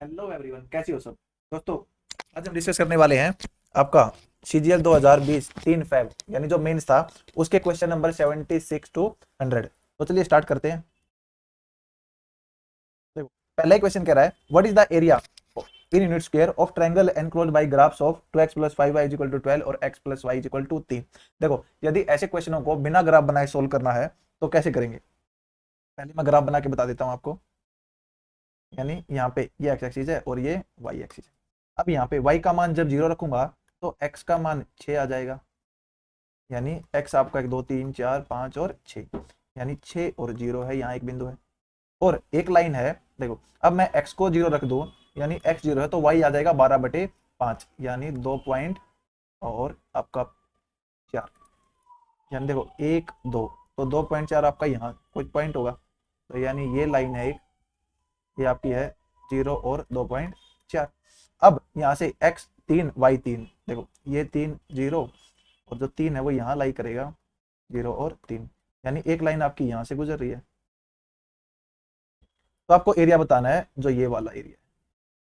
Hello everyone, कैसी हो सब दोस्तों। आज हम डिस्कस करने वाले हैं आपका सीजीएल 2020 3 फेब यानी जो मेंस था उसके क्वेश्चन नंबर 76 टू 100। तो चलिए स्टार्ट करते हैं। देखो, पहला ही क्वेश्चन कह रहा है what is the area in unit square of triangle enclosed bye graphs of 2x + 5y = 12 और x + y = 3। देखो, यदि ऐसे क्वेश्चनों को बिना ग्राफ बनाए सोल्व करना है तो कैसे करेंगे। पहले मैं ग्राफ बना के बता देता हूं आपको। यानी यहाँ पे ये एक्स एक्सिस है और ये वाई एक्सिस है। अब यहाँ पे y का मान जब 0 रखूंगा तो x का मान 6 आ जाएगा। यानी x आपका 1 2 3 4 5 और 6, यानी 6 और 0 है, यहाँ एक बिंदु है और एक लाइन है। देखो, अब मैं x को 0 रख दूं यानी x 0 है तो y आ जाएगा 12/5 यानी 2 पॉइंट और आपका 4। यानी देखो 1 2 तो 2.4 आपका यहाँ कुछ पॉइंट होगा। तो यानी ये लाइन है एक, ये आपकी है 0 और 2.4। अब यहाँ से x 3 y 3, देखो ये 3 0 और जो 3 है वो यहाँ लाई करेगा 0 और 3, यानी एक लाइन आपकी यहाँ से गुजर रही है। तो आपको एरिया बताना है जो ये वाला एरिया है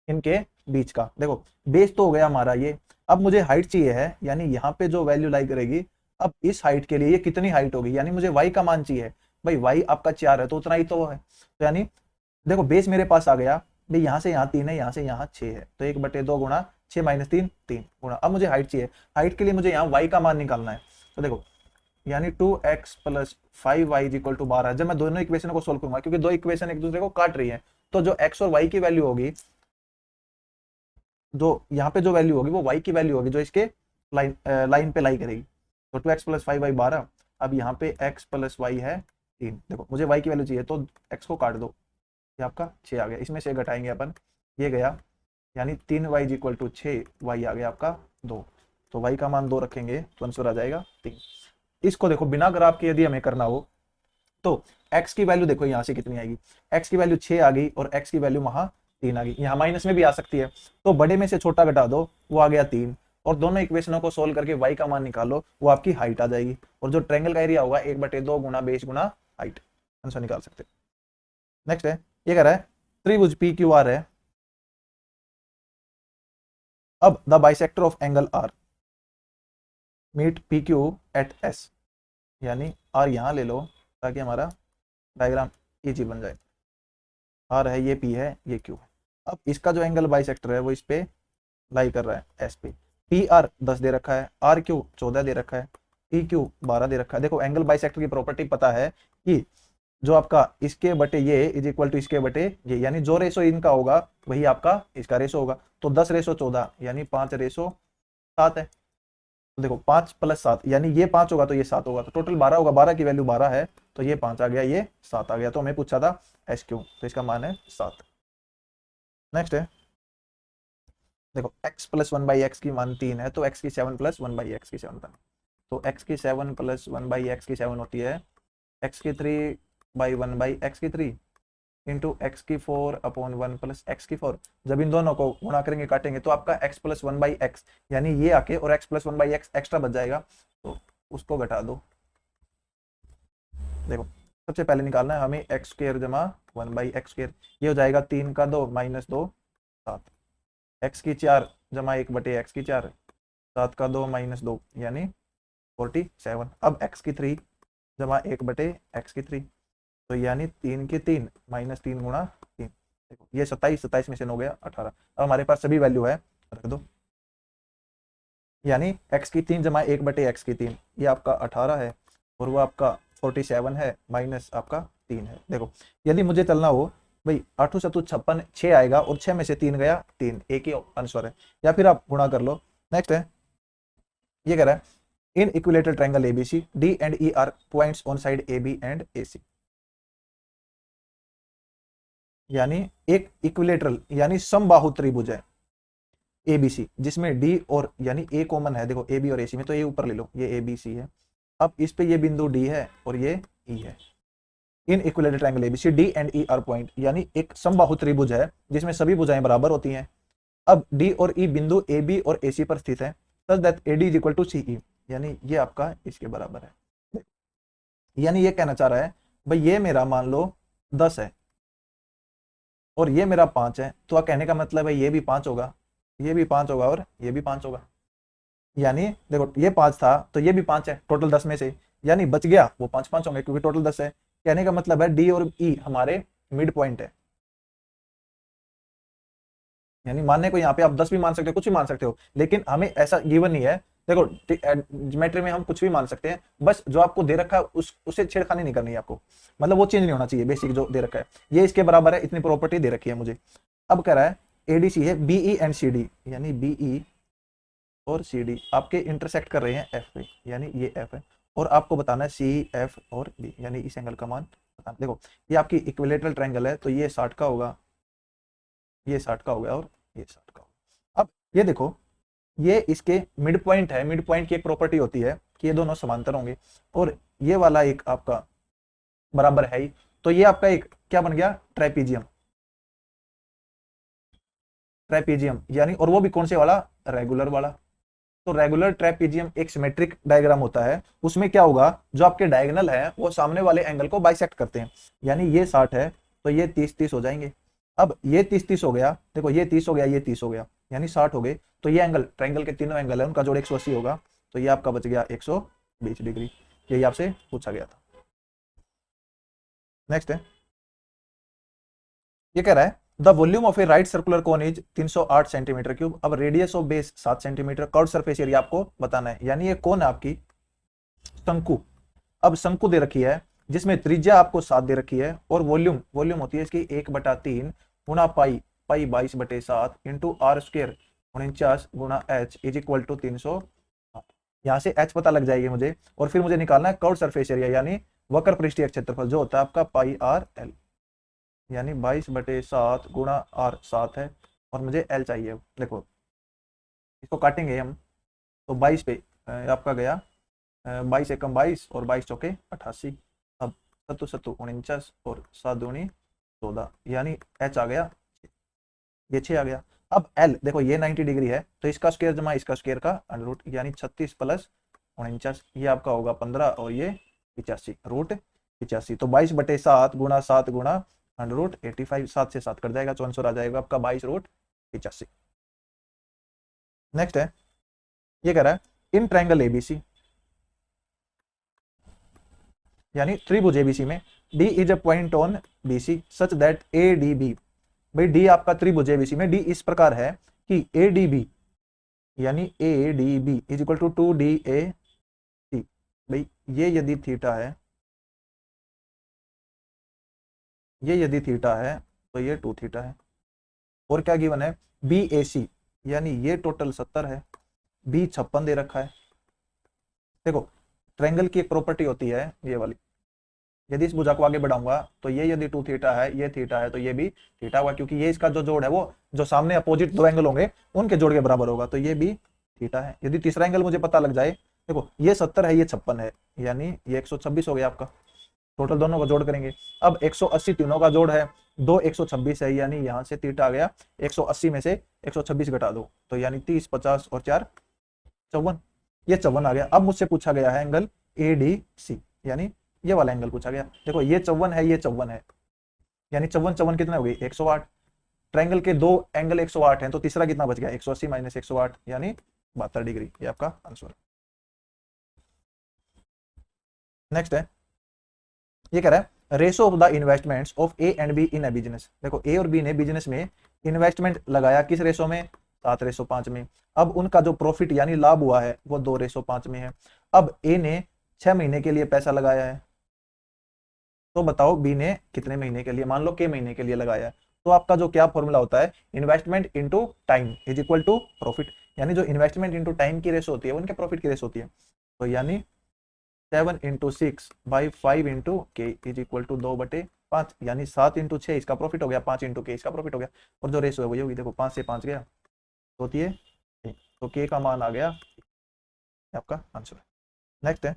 इनके बीच का। देखो, बेस तो हो गया हमारा ये। अब मुझे हाइट चाहिए है, यानी यहाँ पे जो वैल्यू लाई करेगी। अब इस हाइट के लिए ये कितनी हाइट होगी, यानी मुझे y का मान चाहिए। भाई y आपका 4 है तो उतना ही तो है। तो यानी देखो, बेस मेरे पास आ गया भाई, यहाँ से यहाँ 3 है, यहाँ से यहाँ 6 है, तो 1/2 गुणा 6 - 3 3 गुणा। अब मुझे हाइट चाहिए, हाइट के लिए मुझे यहाँ y का मान निकालना है। तो देखो, यानी 2x + 5y = 12। जब मैं दोनों इक्वेशन को सोल्व करूंगा, क्योंकि दो इक्वेशन एक दूसरे को काट रही है, तो जो x और y की वैल्यू होगी, जो यहाँ पे जो वैल्यू होगी वो y की वैल्यू होगी जो इसके लाइन पे लाई करेगी। तो 2x + 5y 12। अब यहाँ पे x + y है 3। देखो, मुझे y की वैल्यू चाहिए तो x को काट दो, ये आपका 6 आ गया, इसमें से घटाएंगे अपन, ये गया, यानी 3y = 6, y आ गया आपका 2। तो y का मान 2 रखेंगे तो आंसर आ जाएगा 3। इसको देखो, बिना ग्राफ के यदि हमें करना हो तो x की वैल्यू देखो यहाँ से कितनी आएगी। x की वैल्यू 6 आ गई और x की वैल्यू वहां 3 आ गई, यहाँ माइनस में भी आ सकती है। तो बड़े में से छोटा घटा दो, वो आ गया 3, और दोनों इक्वेशनों को सोल्व करके y का मान निकालो, वो आपकी हाइट आ जाएगी। और जो ट्रायंगल का एरिया होगा 1/2 गुणा बेस गुणा हाइट, आंसर निकाल सकते हैं। नेक्स्ट है, ये कह रहा है त्रिभुज पी क्यू आर है। अब the bisector of angle R meet P Q at S, यानी आर यहाँ ले लो ताकि हमारा डायग्राम इजी बन जाए। आर है, ये पी है, ये क्यू है। अब इसका जो एंगल बाइसेक्टर है वो इस पे लाई कर रहा है, एस पे। पी आर 10 दे रखा है, आर क्यू 14 दे रखा है, पी क्यू 12 दे रखा है। देखो, एंगल बाइसेक्टर की प्रॉपर्टी पता है कि जो आपका इसके बटे ये इज इक्वल टू इसके बटे ये, यानी जो रेशो इनका होगा वही आपका इसका रेशो होगा। तो 10/14 यानी 5/7 है। तो देखो, 5 + 7 यानी ये 5 होगा तो ये 7 होगा, तो टोटल 12 होगा। 12 की वैल्यू 12 है तो ये 5 आ गया, ये 7 आ गया। तो हमें पूछा था एस क्यू, तो इसका मान है 7। नेक्स्ट है, देखो x + 1/x की मान 3 है तो x की 7 + 1/x की 7 बना। तो x की 7 + 1/x की 7 होती है x की 3/1/x की 3 इंटू x की 4/1 + x की 4। जब इन दोनों को गुणा करेंगे काटेंगे तो आपका x + 1/x, यानी ये आके और x + 1/x एक्स्ट्रा बच जाएगा, तो उसको घटा दो। देखो, सबसे पहले निकालना है हमें x² जमा 1/x², ये हो जाएगा 3 का 2 - 2 7, x की 4 जमा 1/x की 4, 7 का 2 - 2 यानी 47। अब x की 3 जमा 1/x की 3, तो यानी 3 की 3 -3 गुणा 3। देखो, ये 27, 27 में से हो गया 18। अब हमारे पास सभी वैल्यू है, रख दो। यानी x की 3 जमा 1/x की 3, ये आपका 18 है और वो आपका 47 है, माइनस आपका 3 है। देखो, यदि मुझे चलना हो भाई 8 7 56, 6 आएगा और 6 में से 3 गया 3, एक ही आंसर है, या फिर आप गुणा कर लो। नेक्स्ट है, ये कह रहा है in equilateral triangle ABC D and E are points on side A B and A C. यानी एक इक्विलेटरल यानी समबाहु त्रिभुज है एबीसी, जिसमें डी और यानी ए कॉमन है। देखो, ए बी और ए सी में, तो ये ऊपर ले लो, ये ए बी सी है। अब इस पे ये बिंदु डी है और ये ई है। In equilateral triangle ABC D and E are point, यानी एक समबाहु त्रिभुज है जिसमें सभी भुजाएं बराबर होती हैं। अब डी और ई बिंदु ए बी और ए सी पर स्थित है, such that A D is equal to C E, यानी ये आपका इसके बराबर है। यानी ये कहना चाह रहा है भाई, ये मेरा मान लो 10 है, और ये मेरा 5 है, तो कहने का मतलब है ये भी 5 होगा, ये भी 5 होगा और ये भी 5 होगा। यानी देखो ये 5 था तो ये भी 5 है टोटल 10 में से, यानी बच गया वो 5 5 होंगे क्योंकि टोटल 10 है। कहने का मतलब है डी और ई हमारे मिड पॉइंट है। यानी मानने को यहाँ पे आप 10 भी मान सकते हो, कुछ भी मान सकते हो, लेकिन हमें ऐसा गिवन नहीं है। देखो ज्योमेट्री में हम कुछ भी मान सकते हैं, बस जो आपको दे रखा है उसे छेड़खानी नहीं करनी है आपको, मतलब वो चेंज नहीं होना चाहिए, बेसिक जो दे रखा है ये इसके बराबर है, इतनी प्रॉपर्टी दे रखी है मुझे। अब कह रहा है एडीसी है बीई एंड सीडी, यानी बीई और सीडी आपके इंटरसेक्ट कर रहे हैं एफ पे, यानी ये एफ है, और आपको बताना है सी एफ और बी, यानी इस एंगल का मान बताना। देखो ये आपकी इक्विलेटरल ट्रायंगल है, तो ये 60 का होगा, ये 60 का हो गया और ये 60 का होगा। अब ये देखो ये इसके मिड पॉइंट है, मिड पॉइंट की एक प्रॉपर्टी होती है कि ये दोनों समांतर होंगे, और ये वाला एक आपका बराबर है ही, तो ये आपका एक क्या बन गया, ट्राइपीजियम, ट्राइपीजियम यानी, और वो भी कौन से वाला, रेगुलर वाला। तो रेगुलर ट्रेपीजियम एक सिमेट्रिक डायग्राम होता है, उसमें क्या होगा, जो आपके डायगोनल है वो सामने वाले एंगल को बाइसेक्ट करते हैं, यानी ये 60 है तो ये 30 30 हो जाएंगे। अब ये 30 30 हो गया, देखो ये 30 हो गया, ये 30 हो गया, यानी 60 हो गए, तो ये एंगल ट्रायंगल के तीनों एंगल है उनका जोड़ 180 होगा, तो ये आपका बच गया 120 डिग्री। यही आपसे पूछा गया था। नेक्स्ट है, ये कह रहा है the volume of a right circular cone is 308 centimetre cube. अब radius of base 7 centimetre, curve surface area आपको बताना है, यानी ये कौन है आपकी शंकु। अब शंकु दे रखी है जिसमें त्रिज्या आपको 7 दे रखी है, और वॉल्यूम वॉल्यूम होती है इसकी 1/3 गुणा पाई, पाई 22/7 इंटू आर स्क्र 49 गुणा एच इज इक्वल टू 300। यहाँ से एच पता लग जाएगी मुझे, और फिर मुझे निकालना है कर्व सरफेस एरिया, यानी वक्र पृष्ठीय क्षेत्रफल जो होता है आपका पाई आर एल, यानी 22/7 गुणा आर 7 है, और मुझे एल चाहिए। देखो इसको काटेंगे हम, तो 22 पे आपका गया 22 एकम 22 और 22 चौके 88। अब सत्तू सत्तू 49 और 7 दूनी 14, यानी एच आ गया, ये 6 आ गया। अब एल देखो ये 90 डिग्री है, तो इसका स्क्वायर जमा इसका स्क्वायर का अंडर रूट, यानी 36 प्लस 49, ये आपका होगा 15 और ये 85 रूट 85। तो 22/7 गुणा 7 गुणा अंडर रूट 85, 7 से 7 कट जाएगा, 64 आ जाएगा आपका 22 रूट 85। नेक्स्ट है, ये कह रहा है इन ट्रायंगल एबीसी, यानी त्रिभुज एबीसी में D is a point on BC such that A D B. भाई डी आपका त्रिभुज एबीसी में डी इस प्रकार है कि ए डी बी, यानी A D B is equal to 2 DA C. भाई ये यदि थीटा है, ये यदि थीटा है तो ये 2 थीटा है, और क्या गिवन है बी ए सी, यानी ये टोटल 70 है, बी 56 दे रखा है। देखो ट्रायंगल की एक प्रॉपर्टी होती है ये वाली, यदि इस भुजा को आगे बढ़ाऊंगा तो ये यदि 2 थीटा है, ये थीटा है, तो ये भी थीटा हुआ, क्योंकि ये इसका जो जोड़ है वो जो सामने अपोजिट दो एंगल होंगे उनके जोड़ के बराबर होगा, तो ये भी थीटा है। यदि तीसरा एंगल मुझे पता लग जाए, देखो ये 70 है, ये 56 है, यानी ये 126 हो गया आपका, टोटल दोनों का जोड़ करेंगे। अब 180 तीनों का जोड़ है, दो 126 है, यानी यहाँ से थीटा आ गया 180 में से 126 घटा दो, तो यानी 30 50 और 4 54, ये 54 आ गया। अब मुझसे पूछा गया है एंगल ए डी सी, यानी ये वाला एंगल पूछा गया। देखो ये 54 है, ये 54 है, यानी 54 54 कितना हो गई 108। ट्रायंगल के दो एंगल 108 हैं, तो तीसरा कितना बच गया 180 माइनस 108, यानी 72 डिग्री, ये आपका आंसर। नेक्स्ट है, ये कह रहा है ratio of the investments of A and be in A business. देखो ए और बी ने बिजनेस में इन्वेस्टमेंट लगाया किस रेशो में, 7:5 में। अब उनका जो प्रॉफिट यानी लाभ हुआ है वो 2:5 में है। अब ए ने 6 महीने के लिए पैसा लगाया है, तो बताओ बी ने कितने महीने के लिए, मान लो के महीने के लिए लगाया है। तो आपका जो क्या फॉर्मूला होता है, investment into time is equal to profit, यानी जो इन्वेस्टमेंट इनटू टाइम की रेशो होती है उनके प्रॉफिट की रेशो होती है। तो यानी 7 × 6 बाई 5 इंटू के इज इक्वल टू 2/5, यानी 7 × 6 इसका प्रॉफिट हो गया, 5 × के इसका प्रॉफिट हो गया, और जो रेशो है वो ये होगी, देखो 5 से 5 गया तो होती है, तो के का मान आ गया, आपका आंसर है। नेक्स्ट है,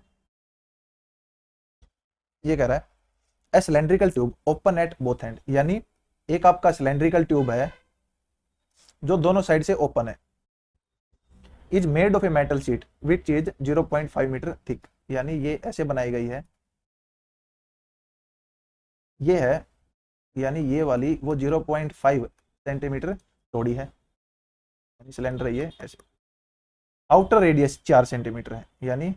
ये कह रहा है ए cylindrical tube open at both and, यानी एक आपका सिलेंड्रिकल ट्यूब है जो दोनों साइड से ओपन है, is made of a metal sheet which is 0.5 metre thick, यानी ये ऐसे बनाई गई है, ये है यानी ये वाली वो 0.5 सेंटीमीटर चौड़ी है, यानी सिलेंडर है ये ऐसे। आउटर रेडियस 4 सेंटीमीटर है, यानी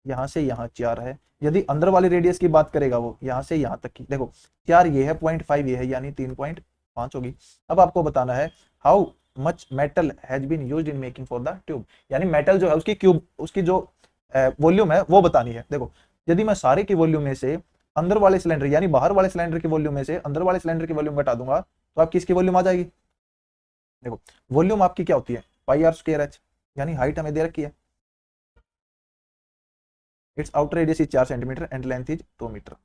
यहाँ से यहाँ 4 है। यदि अंदर वाली रेडियस की बात करेगा वो यहाँ से यहाँ तक की, देखो 4 ये है, 0.5 ये है, यानी 3.5 होगी। अब आपको बताना है how much metal has been used in making for the tube, यानी मेटल जो है उसकी क्यूब, उसकी जो वॉल्यूम है वो बतानी है। देखो यदि मैं सारे की वॉल्यूम में से अंदर वाले सिलेंडर यानी बाहर वाले सिलेंडर की वॉल्यूम में से अंदर वाले सिलेंडर की वॉल्यूम घटा दूंगा तो आपकी इसकी वॉल्यूम आ जाएगी। देखो वॉल्यूम आपकी क्या होती है, पाई आर स्क्वायर एच, यानी हाइट हमें दे रखी है, it's outer radius is 4 centimetre and length is 2 metre,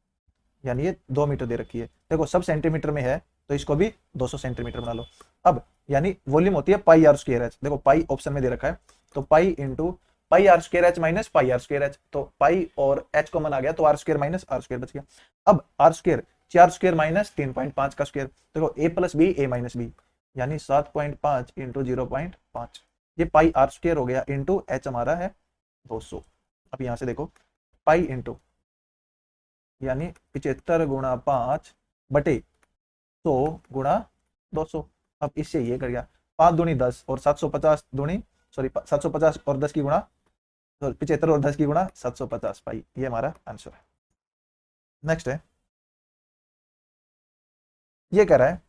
यानी ये 2 मीटर दे रखी है। देखो सब सेंटीमीटर में है तो इसको भी 200 सेंटीमीटर बना लो। अब यानी वॉल्यूम होती है पाई आर स्क्वायर एच, देखो पाई ऑप्शन में दे रखा है, तो pi into pi R square H minus pi R square H, तो पाई और एच कॉमन आ गया तो R square minus R square बच गया। अब आर स्क्वायर 4 स्क्वायर माइनस 3.5 का स्क्वायर, देखो ए प्लस बी ए माइनस बी, यानी 7.5 इंटू 0.5, ये पाई आर स्क्वायर हो गया इंटू एच हमारा है 200। अब यहां से देखो पाई इंटू यानी 75 गुणा 5 बटे 100 गुणा 200। अब इससे ये कर गया 5 दूनी 10 और 750 दूनी, सॉरी 750 और 10 की गुणा, 75 और 10 की गुणा 750 पाई, ये हमारा आंसर है। नेक्स्ट है, ये कह रहा है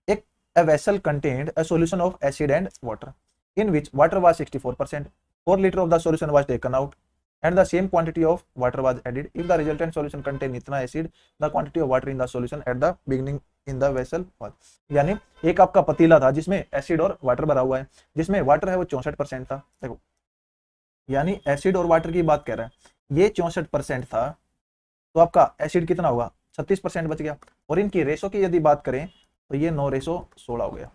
एक a vessel contained a solution of acid and water in which water was 64%, 4 liter of the solution was taken out and the same quantity of water was added. If the resultant solution contain इतना acid, the quantity of water in the solution at the beginning in the vessel was, यानी एक आपका पतीला था जिसमें acid और water भरा हुआ है, जिसमें वाटर है वो 64% था। देखो यानी एसिड और वाटर की बात कर रहा है, ये 64% था तो आपका एसिड कितना होगा 36% बच गया। और इनकी रेशो की यदि बात करें तो ये 9:16 हो गया।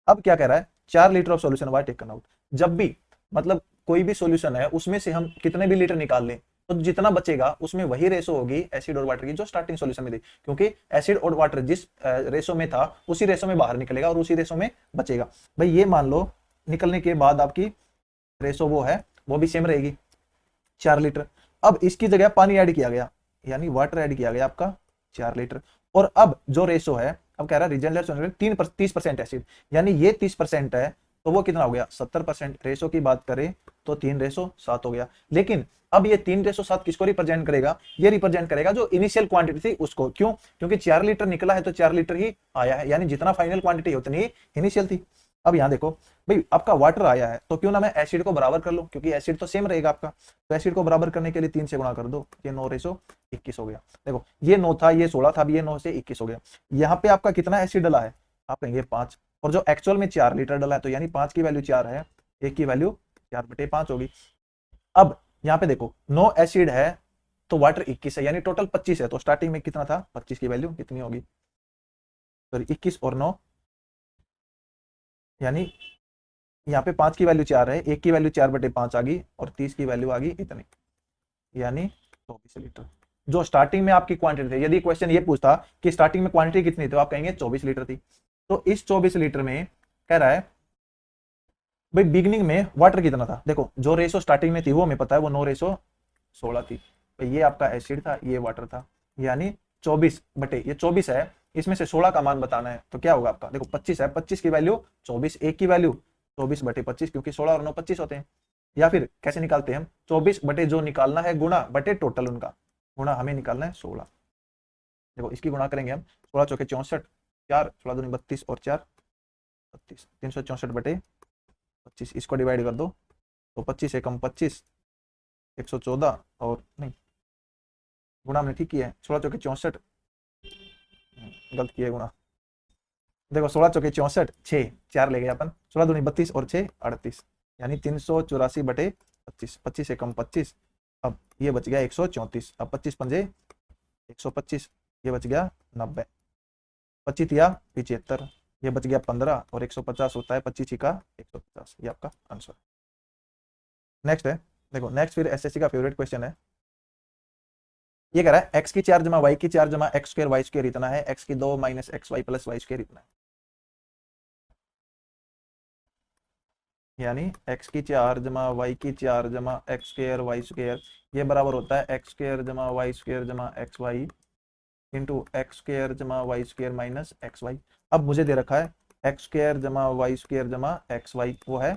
अब क्या कह रहा है 4 litre of solution was taken out, जब भी मतलब कोई भी सॉल्यूशन है उसमें से हम कितने भी लीटर निकाल लें तो जितना बचेगा उसमें वही रेशो होगी एसिड और वाटर की जो स्टार्टिंग सॉल्यूशन में थी, क्योंकि एसिड और वाटर जिस रेशो में था उसी रेशो में बाहर निकलेगा और उसी रेशो में बचेगा। भाई ये मान लो निकलने के बाद आपकी रेशो वो है वो भी सेम रहेगी 4 लीटर। अब इसकी जगह पानी ऐड किया गया यानी वाटर ऐड किया गया आपका 4 लीटर, और अब जो रेशो है अब कह रहा है रिजेंडर 30% एसिड, यानी ये 30% है तो वो कितना हो गया 70%। रेशो की बात करें तो 3:7 हो गया। लेकिन अब ये 3:7 किसको रिप्रेजेंट करेगा, ये रिप्रेजेंट करेगा जो इनिशियल क्वांटिटी थी उसको। क्यों, क्योंकि 4 लीटर निकला है तो 4 लीटर ही आया है, यानी जितना फाइनल क्वांटिटी उतनी ही इनिशियल थी। अब यहाँ देखो भाई आपका वाटर आया है तो क्यों ना मैं एसिड को बराबर कर लूं, क्योंकि एसिड तो सेम रहेगा आपका, तो एसिड को बराबर करने के लिए 3 से गुणा कर दो, ये 9:21 हो गया। देखो ये 9 था ये 16 था, अब ये 9 से 21 हो गया। यहाँ पे आपका कितना एसिड डला है, आप कहेंगे 5, और जो एक्चुअल में 4 लीटर डला है तो यानी 5 की वैल्यू 4 है, एक की वैल्यू 4/5 होगी। अब यहाँ पे देखो 9 एसिड है तो वाटर 21 है, यानी टोटल 25 है, तो स्टार्टिंग में कितना था 25 की वैल्यू कितनी होगी, सॉरी 21 और 9, यानी यहाँ पे 5 की वैल्यू 4 है, एक की वैल्यू 4/5 आ गई और 30 की वैल्यू आ गई इतनी, यानी 24 लीटर। जो स्टार्टिंग में आपकी क्वांटिटी थी, यदि क्वेश्चन ये पूछता कि स्टार्टिंग में क्वांटिटी कितनी थी तो आप कहेंगे 24 लीटर थी। तो इस 24 लीटर में कह रहा है भाई बिगनिंग में वाटर कितना था, देखो जो रेशो स्टार्टिंग में थी वो हमें पता है वो 9:16 थी, तो ये आपका एसिड था ये वाटर था, यानी 24 बटे ये 24 है, इसमें से 16 का मान बताना है तो क्या होगा आपका, देखो 25 है, 25 की वैल्यू 24, एक की वैल्यू 24/25, क्योंकि 16 और 9 25 होते हैं। या फिर कैसे निकालते हैं हम 24 बटे जो निकालना है गुणा बटे टोटल उनका, गुणा हमें निकालना है 16। देखो इसकी गुणा करेंगे हम, 16 चौके 64, 4 16 दूनी 32 और 4 32, 364/25, इसको डिवाइड कर दो तो 25 एकम 25, 114, और नहीं गुणा हमने ठीक किया है, 16 चौके 64, गलत किया गुणा, देखो 16 चौके 64, 6 4 ले गए अपन, 16 दूनी 32 और 6 38, यानी 384/25, 25 एकम 25, अब ये बच गया 134, अब 25 पंजे 125, ये बच गया 90, 25 या 75, ये बच गया 15 और 150 होता है 25 का 150, ये आपका आंसर। नेक्स्ट है, देखो नेक्स्ट फिर एसएससी का फेवरेट क्वेश्चन है, ये कह रहा है एक्स की 4 जमा वाई की 4 जमा एक्स स्क्वायर वाई स्क्वायर इतना है, एक्स की 2 minus X Y plus Y square इतना है, यानी एक्स की 4 जमा वाई की 4 जमा एक्स स्क्वायर वाई स्क्वायर ये बराबर होता है एक्स स्क्वायर जमा वाई स्क्वायर जमा X Y into X square जमा Y square minus X Y. अब मुझे दे रखा है एक्स स्क्र जमा वाई स्क्र जमा एक्स वाई, वो है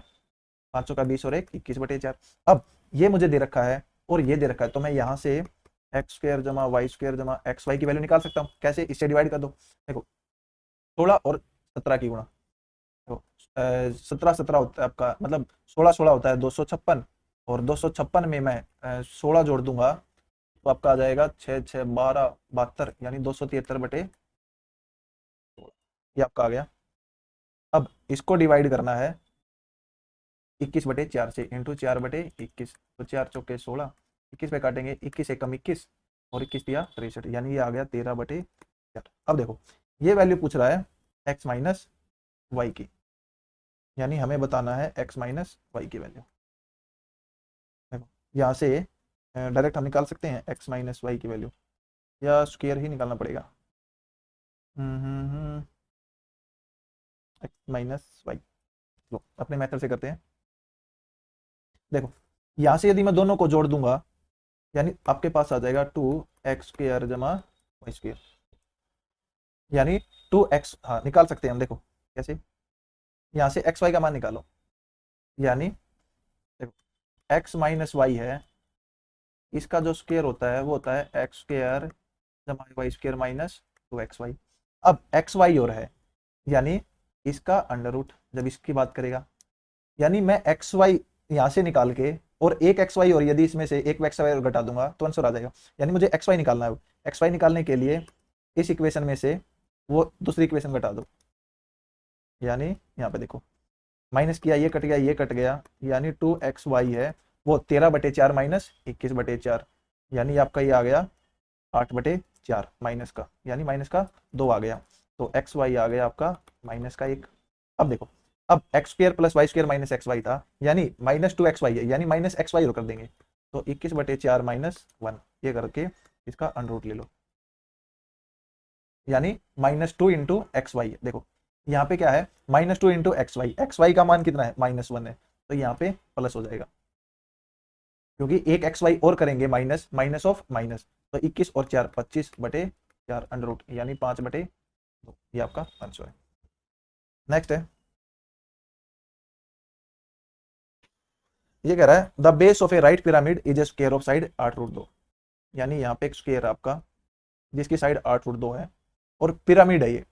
500 का 20 और 1 21/4। अब ये मुझे दे रखा है और ये दे रखा है, तो मैं यहाँ से एक्स स्क्र जमा वाई स्क्र जमा एक्स वाई की वैल्यू निकाल सकता हूँ। कैसे? इससे डिवाइड कर दो। देखो 16 और 17 की गुणा, तो 17 17 होता है आपका, मतलब 16 16 होता है 256, और 256 में मैं 16 जोड़ दूंगा तो आपका आ जाएगा 6 6 12 72, यानी 273/16। ये आपका आ गया। अब इसको डिवाइड करना है 21/4 से, इंटू 4/21, तो 4 चौके 16, 21 पे काटेंगे, 21 एकम 21 और 21 दिया 63, यानी ये आ गया 13/4। अब देखो ये वैल्यू पूछ रहा है एक्स माइनस वाई की, यानी हमें बताना है एक्स माइनस वाई की वैल्यू। देखो यहाँ से डायरेक्ट हम निकाल सकते हैं एक्स माइनस वाई की वैल्यू, या स्क्वायर ही निकालना पड़ेगा। एक्स माइनस वाई, लो अपने मेथड से करते हैं। देखो यहाँ से यदि मैं दोनों को जोड़ दूंगा, यानी आपके पास आ जाएगा 2x² जमा वाई स्क्वायर, यानी 2x, हाँ निकाल सकते हैं हम। देखो कैसे, यहाँ से एक्स वाई का मान निकालो, यानी देखो एक्स माइनस वाई है, इसका जो स्क्वायर होता है वो होता है एक्स स्क्वायर जमा वाई स्क्वायर माइनस 2xy। अब एक्स वाई और है, यानी इसका अंडर रूट जब इसकी बात करेगा, यानी मैं एक्स वाई यहाँ से निकाल के और एक एक्स वाई और यदि इसमें से एक एक्स वाई और घटा दूंगा तो आंसर आ जाएगा। यानी मुझे एक्स वाई निकालना है। एक्स वाई निकालने के लिए इस इक्वेशन में से वो दूसरी इक्वेशन घटा दो, यानी यहाँ पे देखो माइनस किया, ये कट गया, ये कट गया, यानी 2xy है वो 13/4 माइनस 21/4, यानी आपका ये आ गया 8/4 माइनस का, यानी माइनस का 2 आ गया, तो एक्स वाई आ गया आपका माइनस का 1। अब देखो, अब X square plus Y square minus X Y था, यानी -2xy है, यानी माइनस एक्स वाई कर देंगे, तो 21/4 -1 ये करके इसका अंडर रूट ले लो, यानी -2 इंटू एक्स वाई। देखो यहाँ पे क्या है, -2 इंटू एक्स वाई का मान कितना है -1 है, तो यहाँ पे प्लस हो जाएगा, क्योंकि एक एक्स वाई और करेंगे माइनस माइनस ऑफ माइनस, तो 21 और 4 25/4 अंडर रूट, यानी 5/2, ये आपका आंसर है। नेक्स्ट है, ये कह रहा है the base of a right pyramid is a square of side 8√2, यानी यहाँ पे एक स्क्वायर है आपका जिसकी साइड 8√2 है और पिरामिड है ये।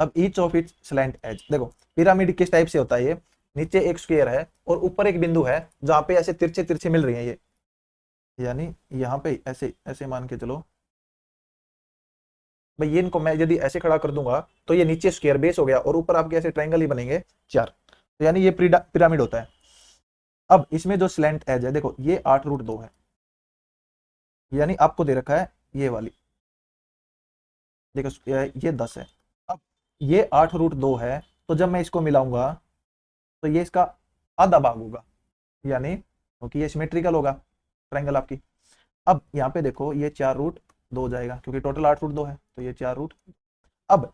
अब each of its slant edge, देखो पिरामिड किस टाइप से होता है, ये नीचे एक स्क्वायर है और ऊपर एक बिंदु है जहां पे ऐसे तिरछे तिरछे मिल रही हैं ये, यानी यहाँ पे ऐसे ऐसे मान के चलो भाई, ये इनको मैं यदि ऐसे खड़ा कर दूंगा तो ये नीचे स्क्वायर बेस हो गया और ऊपर आपके ऐसे ट्रायंगल ही बनेंगे 4, तो यानी ये पिरामिड होता है। अब इसमें जो स्लैंट एज है, देखो ये 8√2 है, यानी आपको दे रखा है ये वाली, देखो ये 10 है। अब ये 8√2 है, तो जब मैं इसको मिलाऊंगा तो ये इसका आधा भाग होगा, यानी क्योंकि ये सिमेट्रिकल होगा ट्रायंगल आपकी। अब यहाँ पे देखो ये 4√2 हो जाएगा, क्योंकि टोटल 8√2 है, तो ये 4 अब